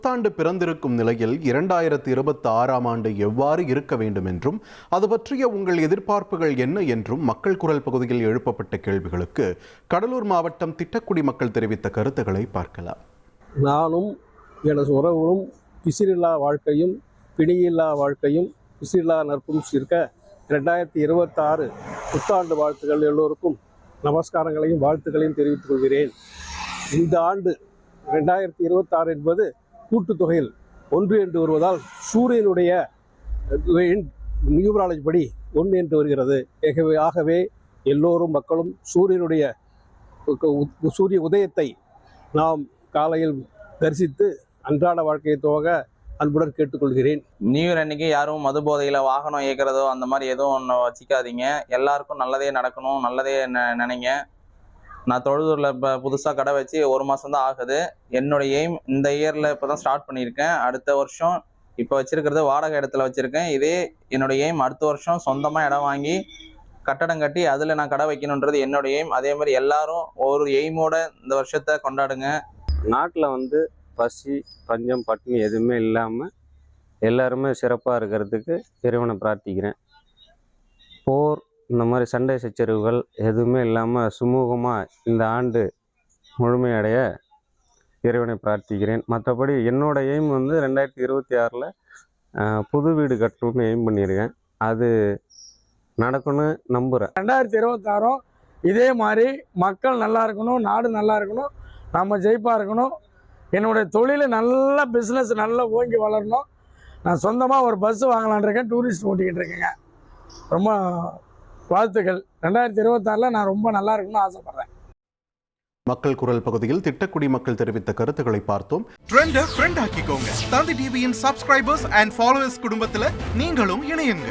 புத்தாண்டு பிறந்திருக்கும் நிலையில் 2026ஆம் ஆண்டு எவ்வாறு இருக்க வேண்டும் என்றும் அது பற்றிய உங்கள் எதிர்பார்ப்புகள் என்ன என்றும் மக்கள் குரல் பகுதியில் எழுப்பப்பட்ட கேள்விகளுக்கு கடலூர் மாவட்டம் திட்டக்குடி மக்கள் தெரிவித்த கருத்துக்களை பார்க்கலாம். நானும் எனது உறவும் பிசிறில்லா வாழ்க்கையும் பிணியில்லா வாழ்க்கையும் பிசிறில்லா நற்பும் இருக்க 2026 புத்தாண்டு வாழ்த்துக்கள் எல்லோருக்கும் நமஸ்காரங்களையும் வாழ்த்துக்களையும் தெரிவித்துக் கொள்கிறேன். இந்த ஆண்டு 2026 என்பது கூட்டுத்தொகையில் 1 என்று வருவதால் சூரியனுடைய நியூமராலஜி படி 1 என்று வருகிறது. ஆகவே எல்லோரும் மக்களும் சூரிய உதயத்தை நாம் காலையில் தரிசித்து அன்றாட வாழ்க்கையை துவங்க அன்புடன் கேட்டுக்கொள்கிறேன். நியூ இயர் அன்னைக்கு யாரும் மது போதையில வாகனம் இயக்கிறதோ அந்த மாதிரி எதுவும் ஒன்று வச்சுக்காதீங்க. எல்லாருக்கும் நல்லதே நடக்கணும், நல்லதே நினைங்க. நான் தொழுதூரில் இப்போ புதுசாக கடை வச்சு 1 மாதம் தான் ஆகுது. என்னோட எய்ம் இந்த இயரில் இப்போ தான் ஸ்டார்ட் பண்ணியிருக்கேன். அடுத்த வருஷம் இப்போ வச்சிருக்கிறது வாடகை இடத்துல வச்சுருக்கேன். இதே என்னோட எய்ம் அடுத்த வருஷம் சொந்தமாக இடம் வாங்கி கட்டடம் கட்டி அதில் நான் கடை வைக்கணுன்றது என்னோட எய்ம். அதே மாதிரி எல்லாரும் ஒரு எய்மோட இந்த வருஷத்தை கொண்டாடுங்க. நாட்டில் பசி பஞ்சம் பட்டினி எதுவுமே இல்லாமல் எல்லாருமே சிறப்பாக இருக்கிறதுக்கு இறைவனை பிரார்த்திக்கிறேன். போர் இந்த மாதிரி சண்டை சச்சரவுகள் எதுவுமே இல்லாமல் சுமூகமாக இந்த ஆண்டு முழுமையடைய இறைவனை பிரார்த்திக்கிறேன். மற்றபடி என்னோட எய்ம் 2026 புது வீடு கட்டணும்னு எய்ம் பண்ணியிருக்கேன். அது நடக்கும்னு நம்புகிறேன். 2026 இதே மாதிரி மக்கள் நல்லா இருக்கணும், நாடு நல்லா இருக்கணும், நம்ம ஜெயிப்பாக இருக்கணும். என்னுடைய தொழில் நல்ல பிஸ்னஸ் நல்லா ஓங்கி வளரணும். நான் சொந்தமாக ஒரு பஸ்ஸு வாங்கலான் இருக்கேன், டூரிஸ்ட் ஓட்டிக்கிட்டு இருக்கேங்க. ரொம்ப வாழ்த்துக்கள். 2026 நான் ரொம்ப நல்லா இருக்கணும்னு ஆசைப்படுறேன். மக்கள் குரல் பகுதியில் திட்டக்குடி மக்கள் தெரிவித்த கருத்துக்களை பார்த்தோம். ட்ரெண்டை ஃப்ரெண்ட் ஆக்கிக்கோங்க. தந்தி டிவியின் சப்ஸ்கிரைபர்ஸ் அண்ட் ஃபாலோவர்ஸ் குடும்பத்தில் நீங்களும் இணையுங்க.